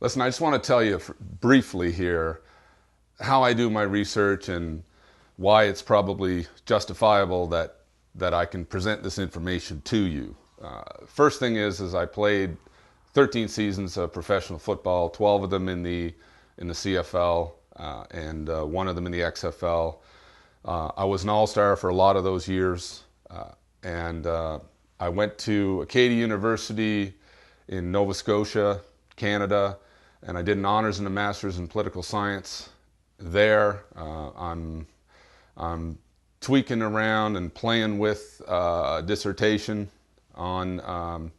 Listen, I just want to tell you briefly here how I do my research and why it's probably justifiable that I can present this information to you. First thing is I played 13 seasons of professional football, 12 of them in the CFL, and one of them in the XFL. I was an all-star for a lot of those years, and I went to Acadia University in Nova Scotia, Canada, and I did an honors and a master's in political science there. I'm tweaking around and playing with a dissertation on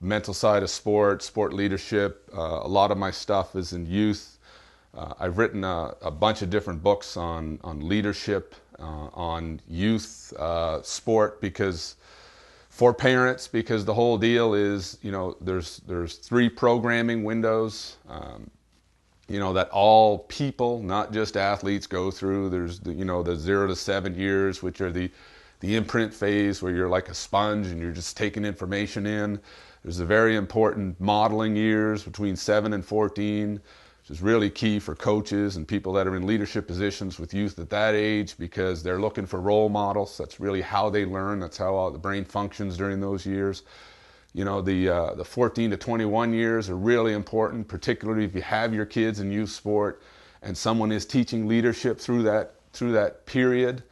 mental side of sport leadership. A lot of my stuff is in youth. I've written a bunch of different books on leadership, on youth sport, for parents, because the whole deal is, there's 3 programming windows, that all people, not just athletes, go through. There's the 0 to 7 years, which are the imprint phase, where you're like a sponge and you're just taking information in. There's the very important modeling years between 7 and 14, which is really key for coaches and people that are in leadership positions with youth at that age, because they're looking for role models. That's really how they learn. That's how the brain functions during those years. The 14 to 21 years are really important, particularly if you have your kids in youth sport and someone is teaching leadership through that period,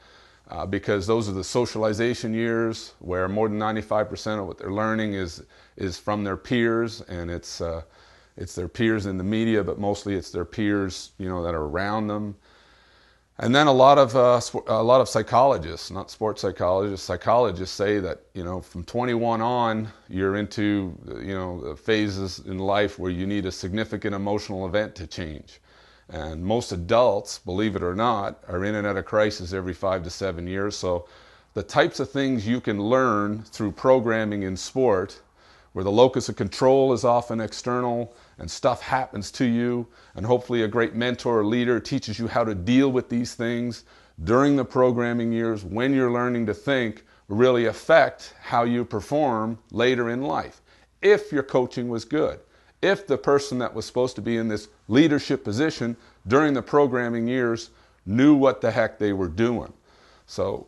because those are the socialization years where more than 95% of what they're learning is from their peers, and it's their peers in the media, but mostly it's their peers, that are around them. And then a lot of psychologists, not sports psychologists say that, from 21 on, you're into, phases in life where you need a significant emotional event to change. And most adults, believe it or not, are in and out of crisis every 5 to 7 years. So the types of things you can learn through programming in sport, where the locus of control is often external and stuff happens to you, and hopefully a great mentor or leader teaches you how to deal with these things during the programming years when you're learning to think, really affect how you perform later in life. If your coaching was good, if the person that was supposed to be in this leadership position during the programming years knew what the heck they were doing. So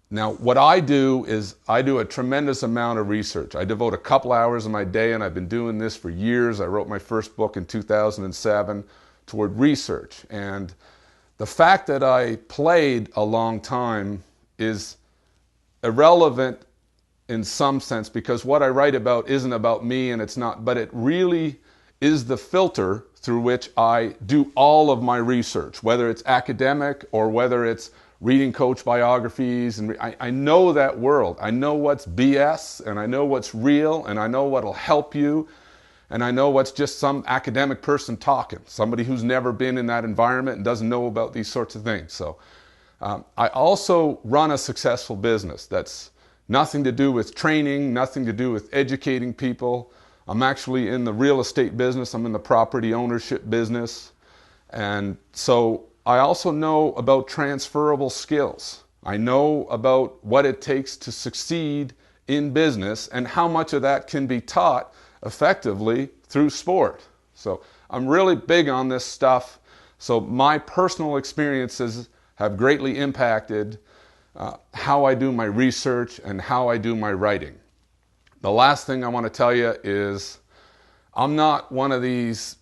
now, what I do is I do a tremendous amount of research. I devote a couple hours of my day, and I've been doing this for years. I wrote my first book in 2007 toward research. And the fact that I played a long time is irrelevant in some sense, because what I write about isn't about me, and it's not, but it really is the filter through which I do all of my research, whether it's academic or whether it's reading coach biographies. And I know that world. I know what's BS, and I know what's real, and I know what'll help you, and I know what's just some academic person talking, somebody who's never been in that environment and doesn't know about these sorts of things. So I also run a successful business that's nothing to do with training, nothing to do with educating people. I'm actually in the real estate business. I'm in the property ownership business. And so I also know about transferable skills. I know about what it takes to succeed in business and how much of that can be taught effectively through sport. So I'm really big on this stuff. So my personal experiences have greatly impacted how I do my research and how I do my writing. The last thing I want to tell you is I'm not one of these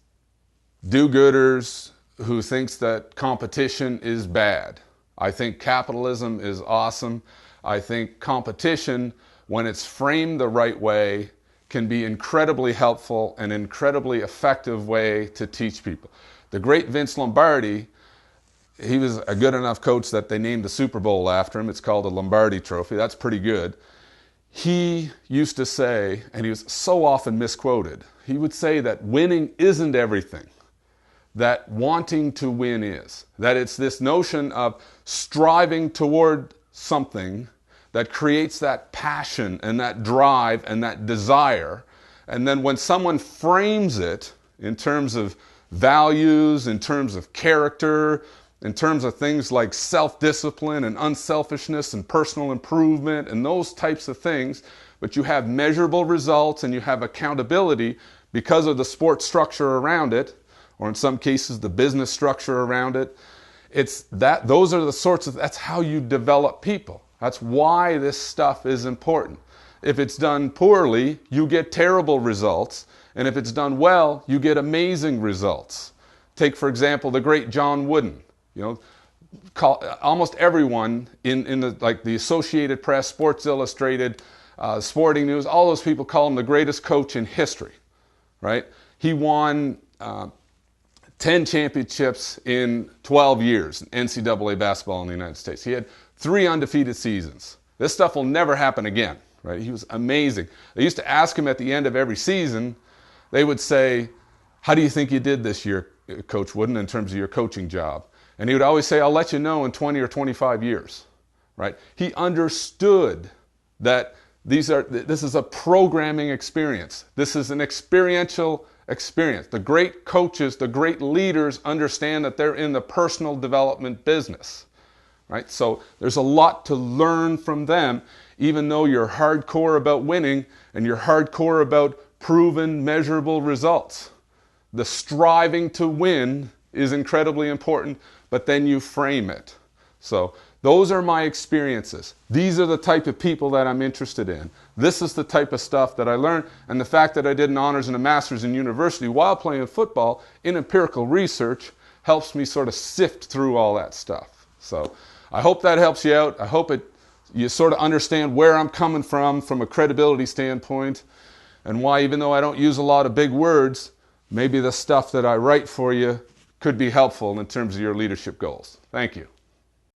do-gooders who thinks that competition is bad. I think capitalism is awesome. I think competition, when it's framed the right way, can be incredibly helpful and incredibly effective way to teach people. The great Vince Lombardi, he was a good enough coach that they named the Super Bowl after him. It's called the Lombardi Trophy. That's pretty good. He used to say, and he was so often misquoted, he would say that winning isn't everything, that wanting to win is. That it's this notion of striving toward something that creates that passion and that drive and that desire. And then when someone frames it in terms of values, in terms of character, in terms of things like self-discipline and unselfishness and personal improvement and those types of things, but you have measurable results and you have accountability because of the sports structure around it, or in some cases the business structure around it. Those are the sorts of, that's how you develop people. That's why this stuff is important. If it's done poorly, you get terrible results. And if it's done well, you get amazing results. Take, for example, the great John Wooden. Almost everyone in the Associated Press, Sports Illustrated, Sporting News, all those people call him the greatest coach in history, right? He won 10 championships in 12 years in NCAA basketball in the United States. He had 3 undefeated seasons. This stuff will never happen again, right? He was amazing. They used to ask him at the end of every season, they would say, "How do you think you did this year, Coach Wooden, in terms of your coaching job?" And he would always say, "I'll let you know in 20 or 25 years." Right? He understood that this is a programming experience. This is an experiential experience. The great coaches, the great leaders understand that they're in the personal development business. Right? So there's a lot to learn from them, even though you're hardcore about winning and you're hardcore about proven, measurable results. The striving to win is incredibly important, but then you frame it. So those are my experiences. These are the type of people that I'm interested in. This is the type of stuff that I learned, and the fact that I did an honors and a master's in university while playing football in empirical research helps me sort of sift through all that stuff. So I hope that helps you out. I hope you sort of understand where I'm coming from a credibility standpoint, and why, even though I don't use a lot of big words, maybe the stuff that I write for you could be helpful in terms of your leadership goals. Thank you.